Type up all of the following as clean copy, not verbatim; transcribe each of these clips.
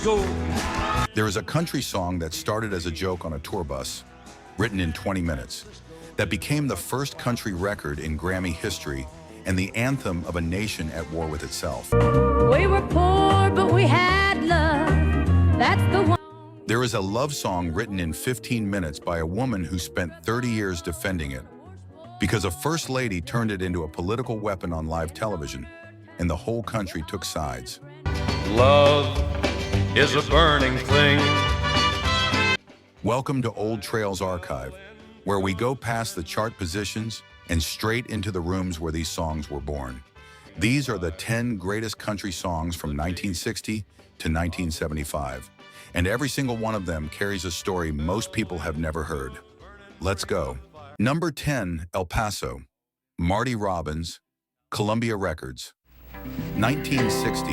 go. There is a country song that started as a joke on a tour bus, written in 20 minutes, that became the first country record in Grammy history and the anthem of a nation at war with itself. We were poor, but we had love. That's the one. There is a love song written in 15 minutes by a woman who spent 30 years defending it, because a first lady turned it into a political weapon on live television, and the whole country took sides. Love is a burning thing. Welcome to Old Trails Archive, where we go past the chart positions and straight into the rooms where these songs were born. These are the 10 greatest country songs from 1960 to 1975, and every single one of them carries a story most people have never heard. Let's go. Number 10, El Paso, Marty Robbins, Columbia Records, 1960.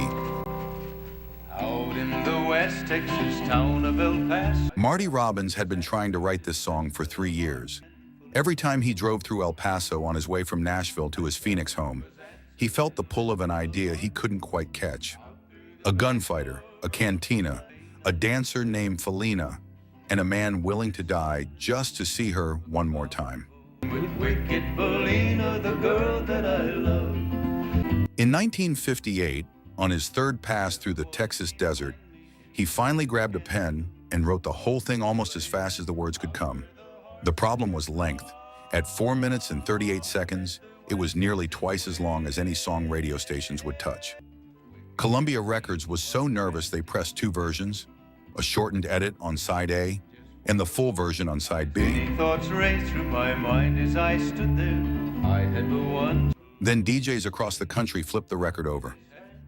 Out in the West Texas town of El Paso. Marty Robbins had been trying to write this song for 3 years. Every time he drove through El Paso on his way from Nashville to his Phoenix home, he felt the pull of an idea he couldn't quite catch. A gunfighter, a cantina, a dancer named Felina, and a man willing to die just to see her one more time. With wicked Felina, the girl that I love. In 1958, on his third pass through the Texas desert, he finally grabbed a pen and wrote the whole thing almost as fast as the words could come. The problem was length. At 4 minutes and 38 seconds, it was nearly twice as long as any song radio stations would touch. Columbia Records was so nervous they pressed 2 versions, a shortened edit on side A and the full version on side B. Many thoughts raced through my mind as I stood there. I had but one. Then DJs across the country flipped the record over,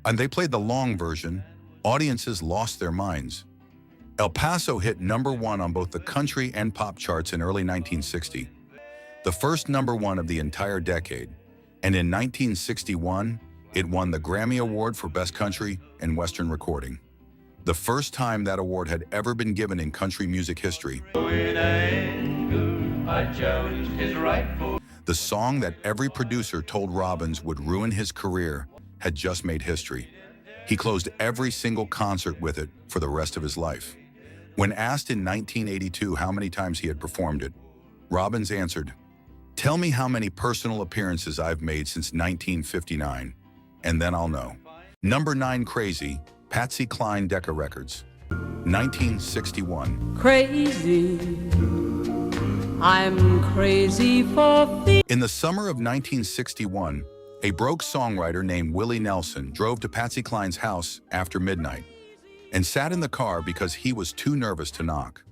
and they played the long version. Audiences lost their minds. El Paso hit #1 on both the country and pop charts in early 1960, the first #1 of the entire decade, and in 1961, it won the Grammy Award for Best Country and Western Recording, the first time that award had ever been given in country music history. In anger, I challenged his rightful. The song that every producer told Robbins would ruin his career had just made history. He closed every single concert with it for the rest of his life. When asked in 1982 how many times he had performed it, Robbins answered, "Tell me how many personal appearances I've made since 1959, and then I'll know." Number 9, Crazy, Patsy Cline, Decca Records, 1961. Crazy. I'm crazy for fear. In the summer of 1961, a broke songwriter named Willie Nelson drove to Patsy Cline's house after midnight and sat in the car because he was too nervous to knock.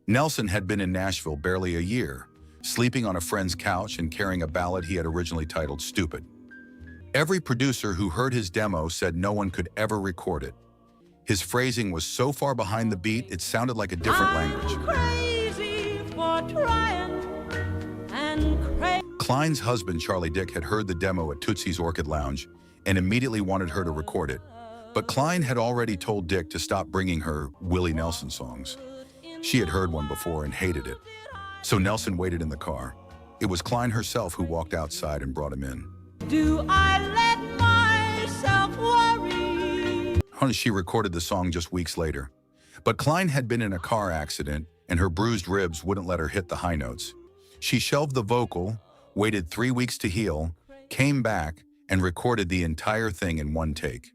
Nelson had been in Nashville barely a year, sleeping on a friend's couch and carrying a ballad he had originally titled Stupid. Every producer who heard his demo said no one could ever record it. His phrasing was so far behind the beat, it sounded like a different language. Crazy for trying and crazy. Cline's husband, Charlie Dick, had heard the demo at Tootsie's Orchid Lounge and immediately wanted her to record it. But Cline had already told Dick to stop bringing her Willie Nelson songs. She had heard one before and hated it. So Nelson waited in the car. It was Cline herself who walked outside and brought him in. Do I let myself worry? She recorded the song just weeks later. But Cline had been in a car accident and her bruised ribs wouldn't let her hit the high notes. She shelved the vocal, waited 3 weeks to heal, came back, and recorded the entire thing in one take.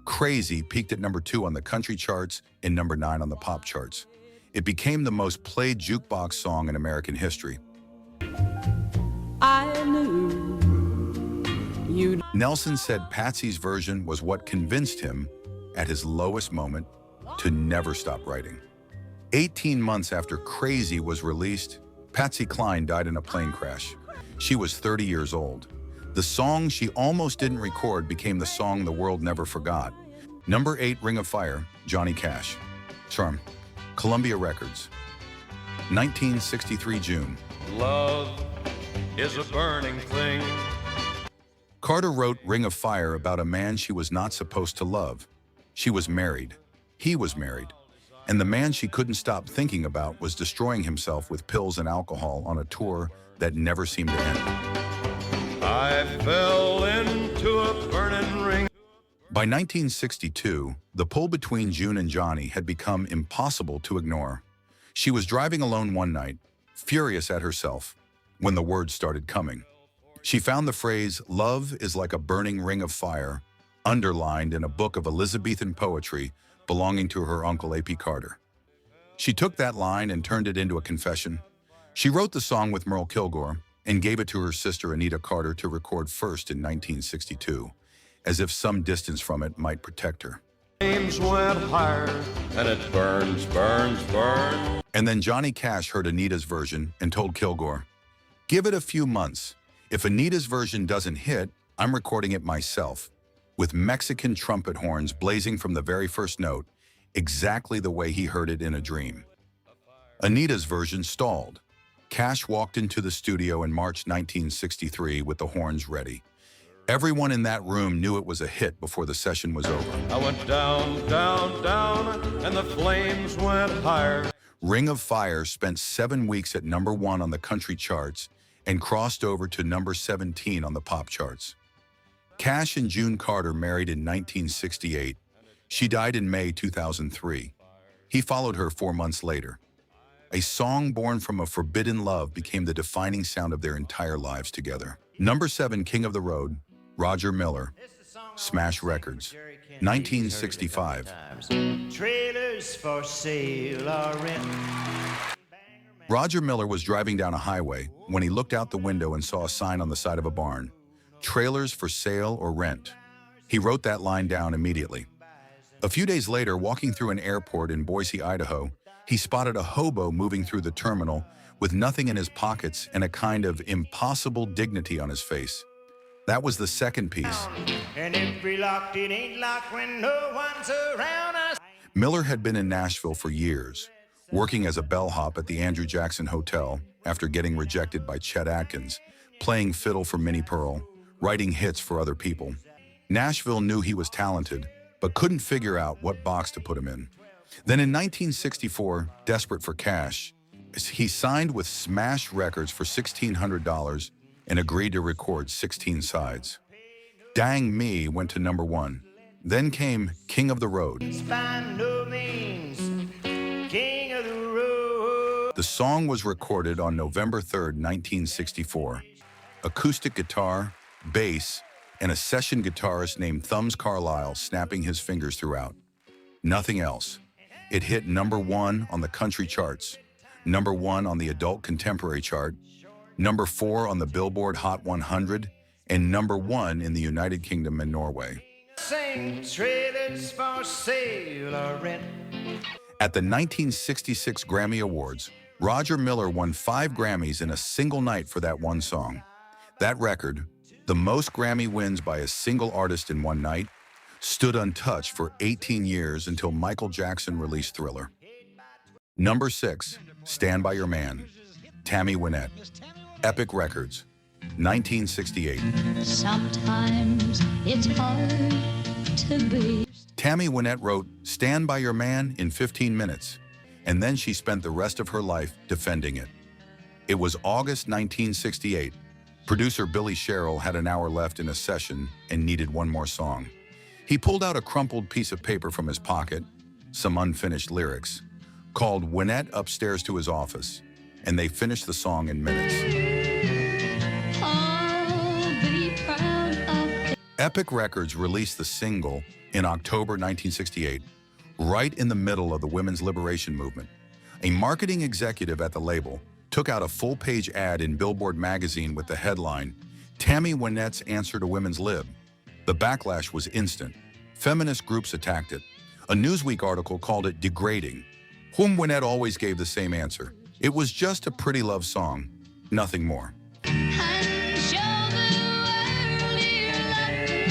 Crazy peaked at #2 on the country charts and #9 on the pop charts. It became the most played jukebox song in American history. I knew you'd. Nelson said Patsy's version was what convinced him, at his lowest moment, to never stop writing. 18 months after Crazy was released, Patsy Cline died in a plane crash. She was 30 years old. The song she almost didn't record became the song the world never forgot. Number 8, Ring of Fire, Johnny Cash. Charm, Columbia Records, 1963 June. Love is a burning thing. Carter wrote Ring of Fire about a man she was not supposed to love. She was married. He was married. And the man she couldn't stop thinking about was destroying himself with pills and alcohol on a tour that never seemed to end. I fell into a burning ring. By 1962, the pull between June and Johnny had become impossible to ignore. She was driving alone one night, furious at herself, when the words started coming. She found the phrase, "Love is like a burning ring of fire," underlined in a book of Elizabethan poetry belonging to her uncle A.P. Carter. She took that line and turned it into a confession. She wrote the song with Merle Kilgore and gave it to her sister Anita Carter to record first in 1962, as if some distance from it might protect her. Flames went higher, and it burns, burns, burns. And then Johnny Cash heard Anita's version and told Kilgore, "Give it a few months. If Anita's version doesn't hit, I'm recording it myself, with Mexican trumpet horns blazing from the very first note, exactly the way he heard it in a dream." Anita's version stalled. Cash walked into the studio in March 1963 with the horns ready. Everyone in that room knew it was a hit before the session was over. I went down, down, down, and the flames went higher. Ring of Fire spent 7 weeks at #1 on the country charts and crossed over to number 17 on the pop charts. Cash and June Carter married in 1968. She died in May 2003. He followed her 4 months later. A song born from a forbidden love became the defining sound of their entire lives together. Number 7, King of the Road, Roger Miller, Smash Records, 1965. Trailers for sale or rent. Roger Miller was driving down a highway when he looked out the window and saw a sign on the side of a barn, "Trailers for sale or rent." He wrote that line down immediately. A few days later, walking through an airport in Boise, Idaho, he spotted a hobo moving through the terminal with nothing in his pockets and a kind of impossible dignity on his face. That was the second piece. And if we locked, it ain't locked when no one's around us. Miller had been in Nashville for years, working as a bellhop at the Andrew Jackson Hotel after getting rejected by Chet Atkins, playing fiddle for Minnie Pearl, writing hits for other people. Nashville knew he was talented, but couldn't figure out what box to put him in. Then in 1964, desperate for cash, he signed with Smash Records for $1,600 and agreed to record 16 sides. Dang Me went to #1. Then came King of the Road. By no means king of the road. The song was recorded on November 3rd, 1964. Acoustic guitar, bass, and a session guitarist named Thumbs Carlisle snapping his fingers throughout. Nothing else. It hit #1 on the country charts, #1 on the adult contemporary chart, #4 on the Billboard Hot 100, and #1 in the United Kingdom and Norway. Sing trailers for sale or rent. At the 1966 Grammy Awards, Roger Miller won 5 Grammys in a single night for that one song. That record, the most Grammy wins by a single artist in one night, stood untouched for 18 years until Michael Jackson released Thriller. Number 6, Stand By Your Man, Tammy Wynette, Epic Records, 1968. Sometimes it's hard to be. Tammy Wynette wrote Stand By Your Man in 15 minutes, and then she spent the rest of her life defending it. It was August 1968. Producer Billy Sherrill had an hour left in a session and needed one more song. He pulled out a crumpled piece of paper from his pocket, some unfinished lyrics, called Wynette upstairs to his office, and they finished the song in minutes. I'll be proud of. Epic Records released the single in October 1968, right in the middle of the women's liberation movement. A marketing executive at the label took out a full-page ad in Billboard magazine with the headline, "Tammy Wynette's Answer to Women's Lib." The backlash was instant. Feminist groups attacked it. A Newsweek article called it degrading. Whom Wynette always gave the same answer. It was just a pretty love song, nothing more. And show the world your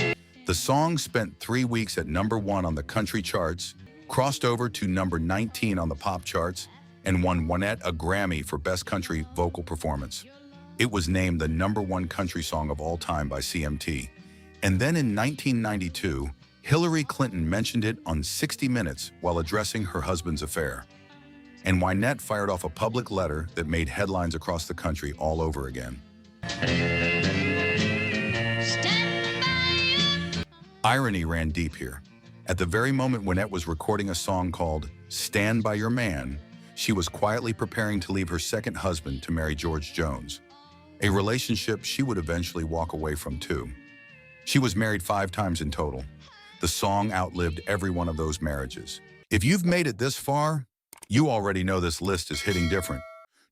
love. The song spent 3 weeks at #1 on the country charts, crossed over to number 19 on the pop charts, and won Wynette a Grammy for Best Country Vocal Performance. It was named the #1 country song of all time by CMT. And then in 1992, Hillary Clinton mentioned it on 60 Minutes while addressing her husband's affair. And Wynette fired off a public letter that made headlines across the country all over again. Stand by you. Irony ran deep here. At the very moment Wynette was recording a song called Stand By Your Man, she was quietly preparing to leave her second husband to marry George Jones, a relationship she would eventually walk away from too. She was married 5 times in total. The song outlived every one of those marriages. If you've made it this far, you already know this list is hitting different.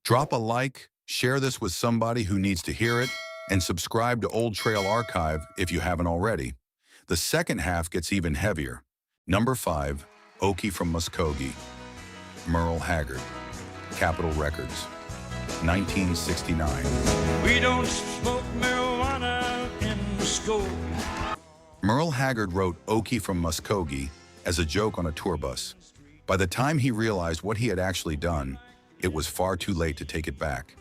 Drop a like, share this with somebody who needs to hear it, and subscribe to Old Trail Archive if you haven't already. The second half gets even heavier. Number 5, Okie from Muskogee. Merle Haggard, Capitol Records, 1969. We don't smoke marijuana in Muskogee. Merle Haggard wrote Okie from Muskogee as a joke on a tour bus. By the time he realized what he had actually done, it was far too late to take it back.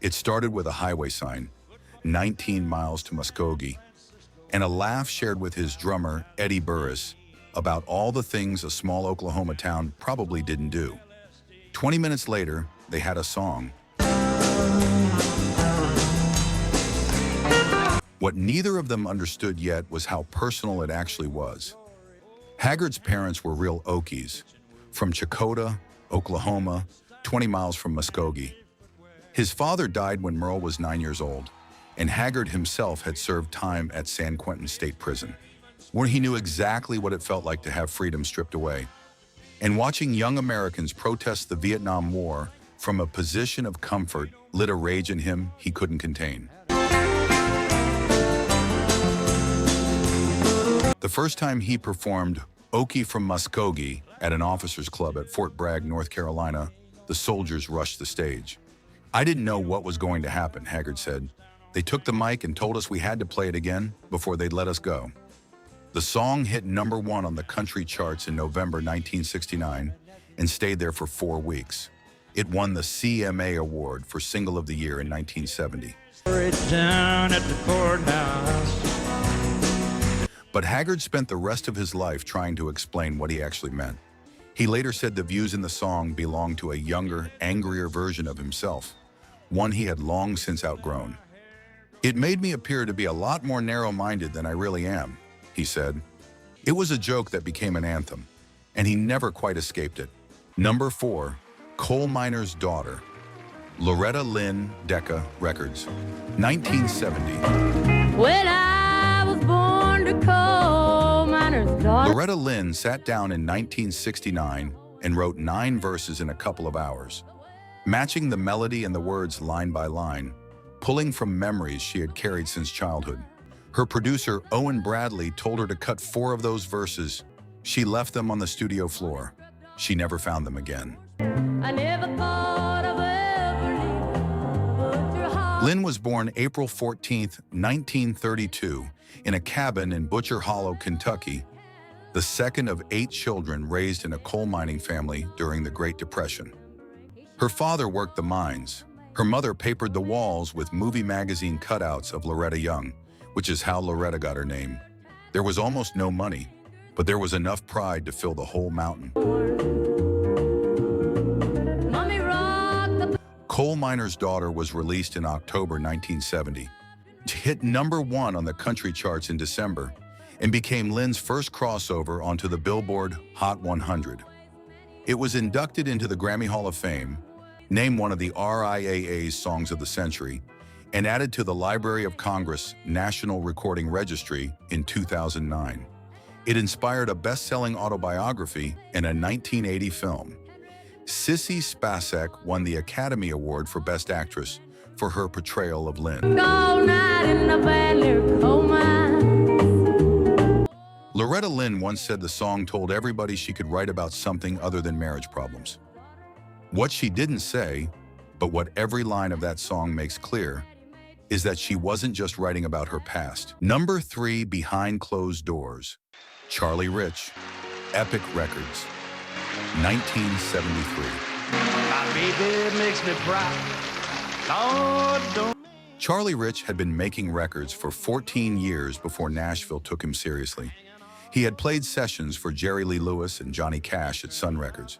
It started with a highway sign, 19 miles to Muskogee, and a laugh shared with his drummer, Eddie Burris, about all the things a small Oklahoma town probably didn't do. 20 minutes later, they had a song. What neither of them understood yet was how personal it actually was. Haggard's parents were real Okies, from Chakotah, Oklahoma, 20 miles from Muskogee. His father died when Merle was 9 years old, and Haggard himself had served time at San Quentin State Prison, where he knew exactly what it felt like to have freedom stripped away. And watching young Americans protest the Vietnam War from a position of comfort lit a rage in him he couldn't contain. The first time he performed Okie from Muskogee at an officers' club at Fort Bragg, North Carolina, the soldiers rushed the stage. "I didn't know what was going to happen," Haggard said. "They took the mic and told us we had to play it again before they'd let us go." The song hit number 1 on the country charts in November 1969 and stayed there for 4 weeks. It won the CMA Award for Single of the Year in 1970. Right down at the courthouse. But Haggard spent the rest of his life trying to explain what he actually meant. He later said the views in the song belonged to a younger, angrier version of himself, one he had long since outgrown. "It made me appear to be a lot more narrow-minded than I really am," he said. It was a joke that became an anthem, and he never quite escaped it. Number 4, Coal Miner's Daughter. Loretta Lynn Decca Records, 1970. Well, I was born to coal miner's daughter. Loretta Lynn sat down in 1969 and wrote 9 verses in a couple of hours, matching the melody and the words line by line, pulling from memories she had carried since childhood. Her producer, Owen Bradley, told her to cut 4 of those verses. She left them on the studio floor. She never found them again. I never thought of ever leaving, but your heart. Lynn was born April 14, 1932, in a cabin in Butcher Hollow, Kentucky, the second of 8 children raised in a coal mining family during the Great Depression. Her father worked the mines. Her mother papered the walls with movie magazine cutouts of Loretta Young, which is how Loretta got her name. There was almost no money, but there was enough pride to fill the whole mountain. Mommy rocked the Coal Miner's Daughter was released in October 1970. It hit number 1 on the country charts in December and became Lynn's first crossover onto the Billboard Hot 100. It was inducted into the Grammy Hall of Fame, named one of the RIAA's Songs of the Century, and added to the Library of Congress National Recording Registry in 2009. It inspired a best-selling autobiography and a 1980 film. Sissy Spacek won the Academy Award for Best Actress for her portrayal of Lynn. all night in the bad little coal mine. Loretta Lynn once said the song told everybody she could write about something other than marriage problems. What she didn't say, but what every line of that song makes clear, is that she wasn't just writing about her past. Number 3, Behind Closed Doors. Charlie Rich, Epic Records, 1973. My baby makes me proud. Lord, don't. Charlie Rich had been making records for 14 years before Nashville took him seriously. He had played sessions for Jerry Lee Lewis and Johnny Cash at Sun Records.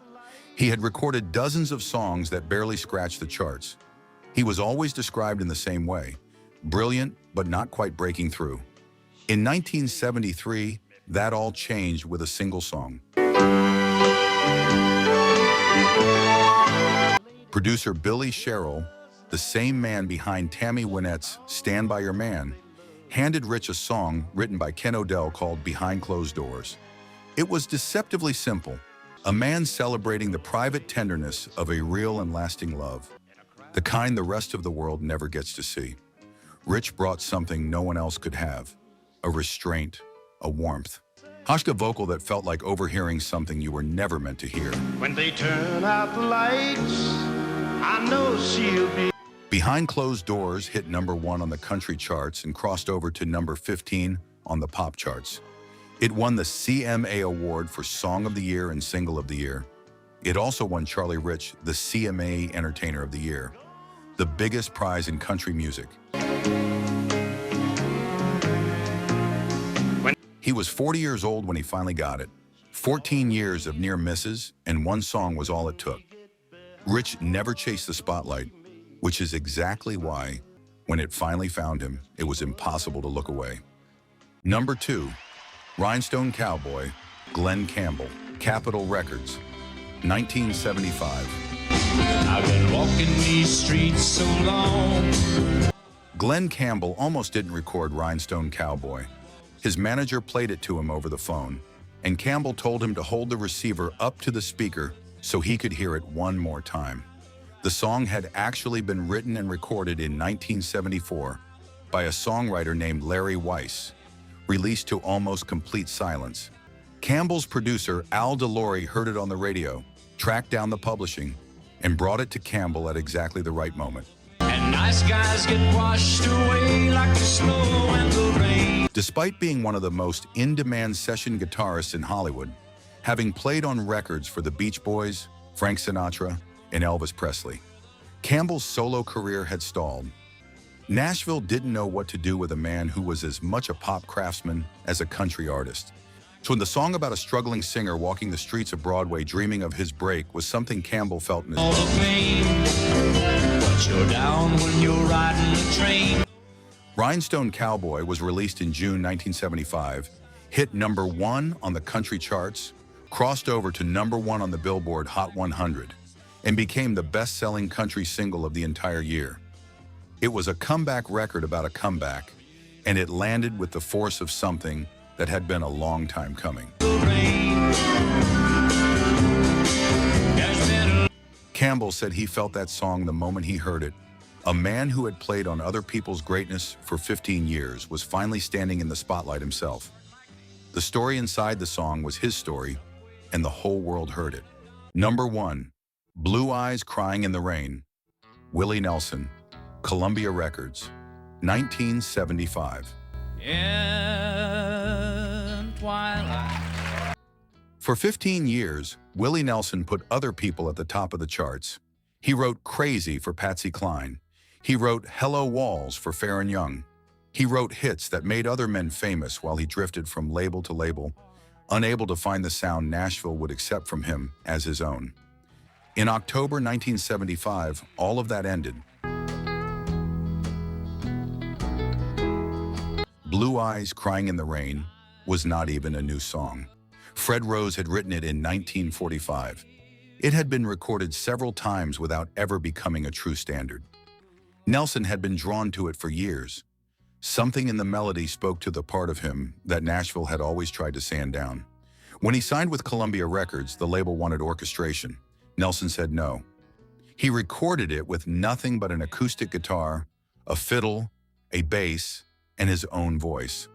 He had recorded dozens of songs that barely scratched the charts. He was always described in the same way, brilliant but not quite breaking through. In 1973, that all changed with a single song. Producer Billy Sherrill, the same man behind Tammy Wynette's Stand By Your Man, handed Rich a song written by Ken O'Dell called Behind Closed Doors. It was deceptively simple, a man celebrating the private tenderness of a real and lasting love, the kind the rest of the world never gets to see. Rich brought something no one else could have, a restraint, a warmth. Hushka vocal that felt like overhearing something you were never meant to hear. When they turn out the lights, I know she'll be. Behind Closed Doors hit #1 on the country charts and crossed over to number 15 on the pop charts. It won the CMA Award for Song of the Year and Single of the Year. It also won Charlie Rich the CMA Entertainer of the Year, the biggest prize in country music. He was 40 years old when he finally got it. 14 years of near misses, and one song was all it took. Rich never chased the spotlight, which is exactly why, when it finally found him, it was impossible to look away. #2, Rhinestone Cowboy, Glen Campbell, Capitol Records, 1975. I've been walking these streets so long. Glen Campbell almost didn't record Rhinestone Cowboy. His manager played it to him over the phone, and Campbell told him to hold the receiver up to the speaker so he could hear it one more time. The song had actually been written and recorded in 1974 by a songwriter named Larry Weiss, released to almost complete silence. Campbell's producer, Al DeLore, heard it on the radio, tracked down the publishing, and brought it to Campbell at exactly the right moment. And nice guys get washed away like the snow and the rain. Despite being one of the most in-demand session guitarists in Hollywood, having played on records for the Beach Boys, Frank Sinatra, and Elvis Presley, Campbell's solo career had stalled. Nashville didn't know what to do with a man who was as much a pop craftsman as a country artist. So when the song about a struggling singer walking the streets of Broadway dreaming of his break was something Campbell felt in his All bones. the pain, but you're down when you're riding the train. Rhinestone Cowboy was released in June 1975, hit #1 on the country charts, crossed over to #1 on the Billboard Hot 100, and became the best-selling country single of the entire year. It was a comeback record about a comeback, and it landed with the force of something that had been a long time coming. Campbell said he felt that song the moment he heard it. A man who had played on other people's greatness for 15 years was finally standing in the spotlight himself. The story inside the song was his story, and the whole world heard it. #1, Blue Eyes Crying in the Rain, Willie Nelson, Columbia Records, 1975. In twilight. For 15 years, Willie Nelson put other people at the top of the charts. He wrote Crazy for Patsy Cline. He wrote Hello Walls for Faron Young. He wrote hits that made other men famous while he drifted from label to label, unable to find the sound Nashville would accept from him as his own. In October 1975, all of that ended. Blue Eyes Crying in the Rain was not even a new song. Fred Rose had written it in 1945. It had been recorded several times without ever becoming a true standard. Nelson had been drawn to it for years. Something in the melody spoke to the part of him that Nashville had always tried to sand down. When he signed with Columbia Records, the label wanted orchestration. Nelson said no. He recorded it with nothing but an acoustic guitar, a fiddle, a bass, and his own voice,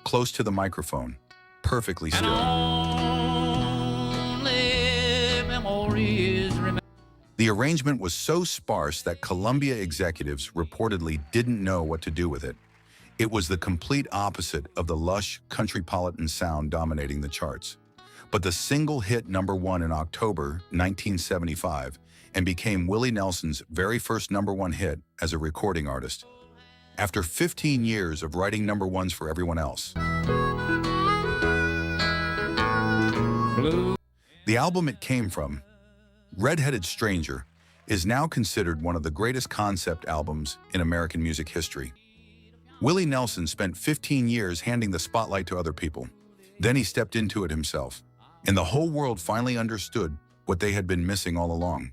close to the microphone, perfectly still. The arrangement was so sparse that Columbia executives reportedly didn't know what to do with it. It was the complete opposite of the lush countrypolitan sound dominating the charts. But the single hit #1 in October 1975 and became Willie Nelson's very first #1 hit as a recording artist. After 15 years of writing #1s for everyone else. The album it came from, Red-Headed Stranger, is now considered one of the greatest concept albums in American music history. Willie Nelson spent 15 years handing the spotlight to other people. Then he stepped into it himself, and the whole world finally understood what they had been missing all along.